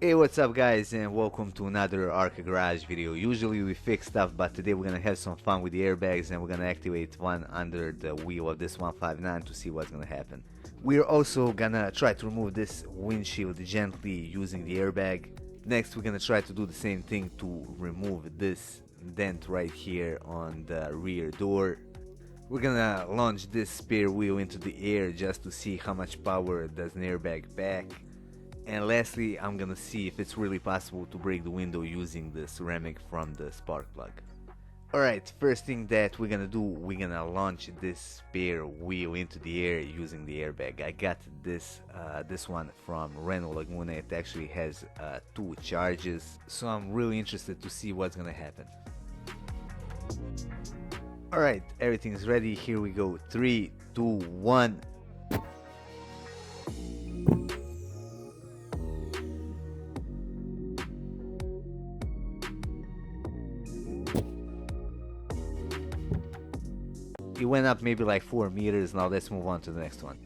Hey, what's up guys, and welcome to another Arca Garage video. Usually we fix stuff, but today we're gonna have some fun with the airbags and we're gonna activate one under the wheel of this 159 to see what's gonna happen. We're also gonna try to remove this windshield gently using the airbag. Next we're gonna try to do the same thing to remove this dent right here on the rear door. We're gonna launch this spare wheel into the air just to see how much power does an airbag pack. And lastly, I'm gonna see if it's really possible to break the window using the ceramic from the spark plug. Alright, first thing that we're gonna do, we're gonna launch this spare wheel into the air using the airbag. I got this one from Renault Laguna. It actually has 2 charges, so I'm really interested to see what's gonna happen. Alright, everything's ready. Here we go. 3, 2, 1. It went up maybe like 4 meters. Now let's move on to the next one.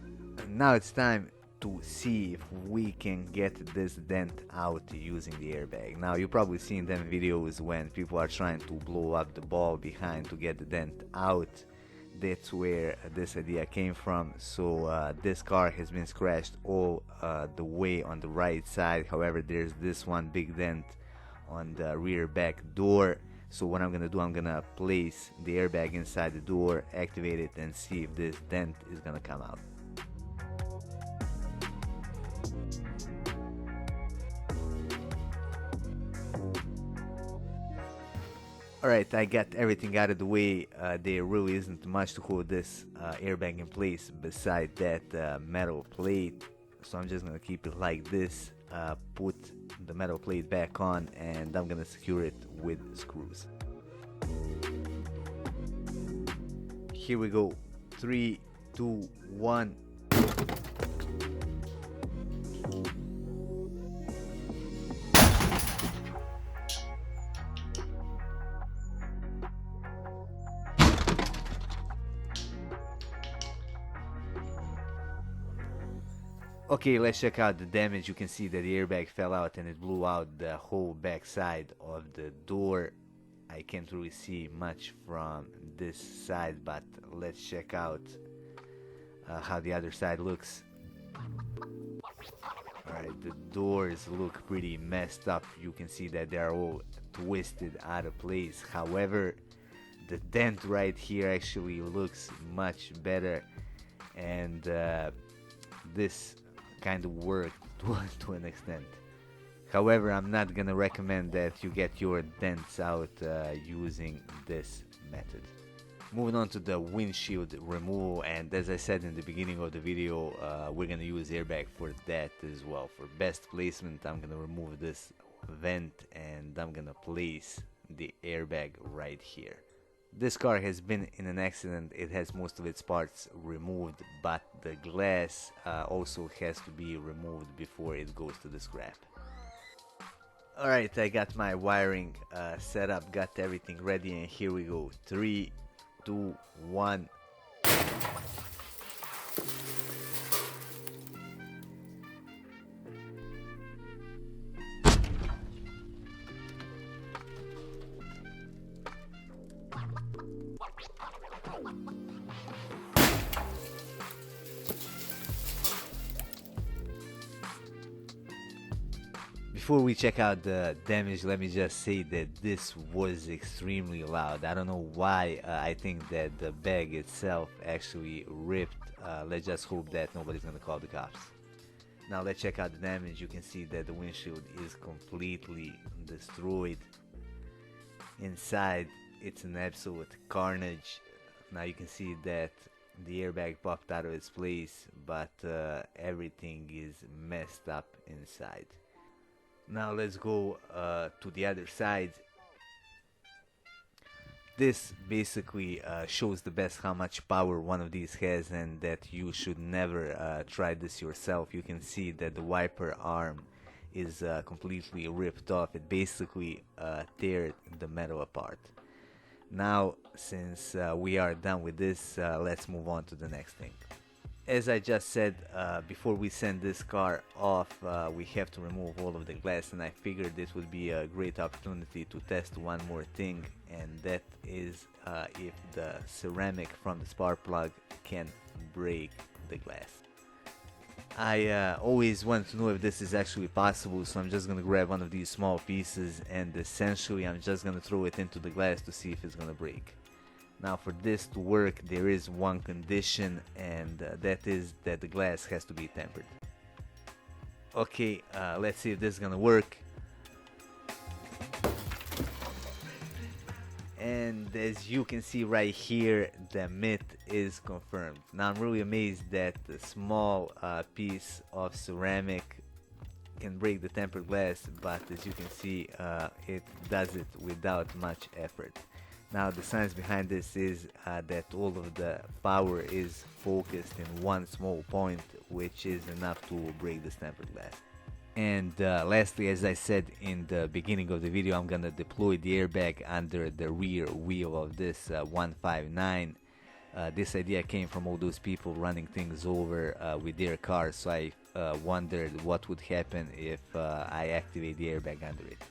Now it's time to see if we can get this dent out using the airbag. Now you've probably seen them videos when people are trying to blow up the ball behind to get the dent out. That's where this idea came from. So this car has been scratched all the way on the right side. However, there's this one big dent on the rear back door. So what I'm gonna do, I'm gonna place the airbag inside the door, activate it, and see if this dent is gonna come out. Alright, I got everything out of the way. There really isn't much to hold this airbag in place beside that metal plate. So I'm just gonna keep it like this, put the metal plate back on, and I'm gonna secure it with screws. Here we go. 3, 2, 1. Okay, let's check out the damage. You can see that the airbag fell out and it blew out the whole back side of the door. I can't really see much from this side, but let's check out how the other side looks. Alright, the doors look pretty messed up. You can see that they are all twisted out of place. However, the dent right here actually looks much better, and this kind of worked to an extent. However, I'm not gonna recommend that you get your dents out using this method. Moving on to the windshield removal, and as I said in the beginning of the video, we're gonna use airbag for that as well. For best placement, I'm gonna remove this vent and I'm gonna place the airbag right here. This car has been in an accident. It has most of its parts removed, but the glass also has to be removed before it goes to the scrap. Alright, I got my wiring set up, got everything ready, and here we go. 3, 2, 1. Before we check out the damage, let me just say that this was extremely loud. I don't know why. I think that the bag itself actually ripped. Let's just hope that nobody's gonna call the cops. Now let's check out the damage. You can see that the windshield is completely destroyed. Inside, it's an absolute carnage. Now you can see that the airbag popped out of its place, but everything is messed up inside. Now let's go to the other side. This basically shows the best how much power one of these has, and that you should never try this yourself. You can see that the wiper arm is completely ripped off. It basically teared the metal apart. Now, since we are done with this, let's move on to the next thing. As I just said, before we send this car off, we have to remove all of the glass, and I figured this would be a great opportunity to test one more thing, and that is if the ceramic from the spark plug can break the glass. I always want to know if this is actually possible, so I'm just gonna grab one of these small pieces and essentially I'm just gonna throw it into the glass to see if it's gonna break. Now for this to work, there is one condition, and that is that the glass has to be tempered. Okay, let's see if this is gonna work. And as you can see right here, the myth is confirmed. Now I'm really amazed that a small piece of ceramic can break the tempered glass, but as you can see, it does it without much effort. Now the science behind this is that all of the power is focused in one small point, which is enough to break this tempered glass. And lastly, as I said in the beginning of the video, I'm gonna deploy the airbag under the rear wheel of this 159. This idea came from all those people running things over with their cars, so I wondered what would happen if I activate the airbag under it.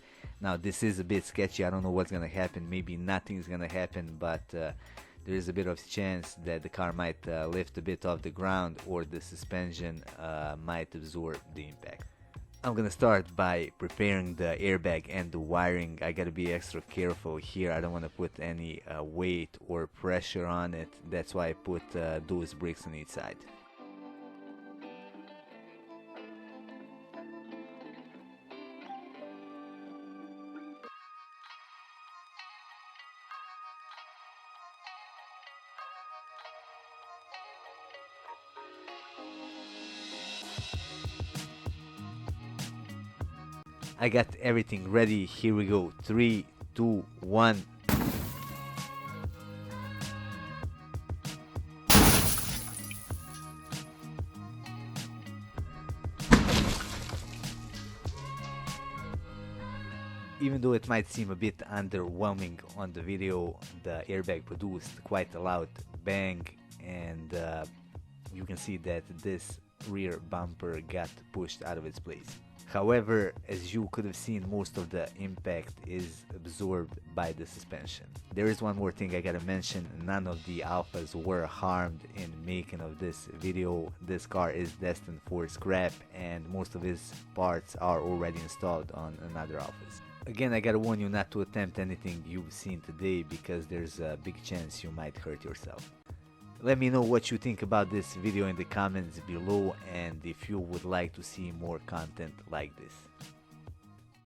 Now this is a bit sketchy, I don't know what's gonna happen, maybe nothing's gonna happen, but there is a bit of chance that the car might lift a bit off the ground, or the suspension might absorb the impact. I'm gonna start by preparing the airbag and the wiring. I gotta be extra careful here, I don't want to put any weight or pressure on it, that's why I put those bricks on each side. I got everything ready, here we go, 3, 2, 1. Even though it might seem a bit underwhelming on the video, the airbag produced quite a loud bang, and you can see that this rear bumper got pushed out of its place. However, as you could have seen, most of the impact is absorbed by the suspension. There is one more thing I gotta mention, none of the alphas were harmed in making of this video. This car is destined for scrap and most of its parts are already installed on another alphas. Again, I gotta warn you not to attempt anything you've seen today because there's a big chance you might hurt yourself. Let me know what you think about this video in the comments below, and if you would like to see more content like this.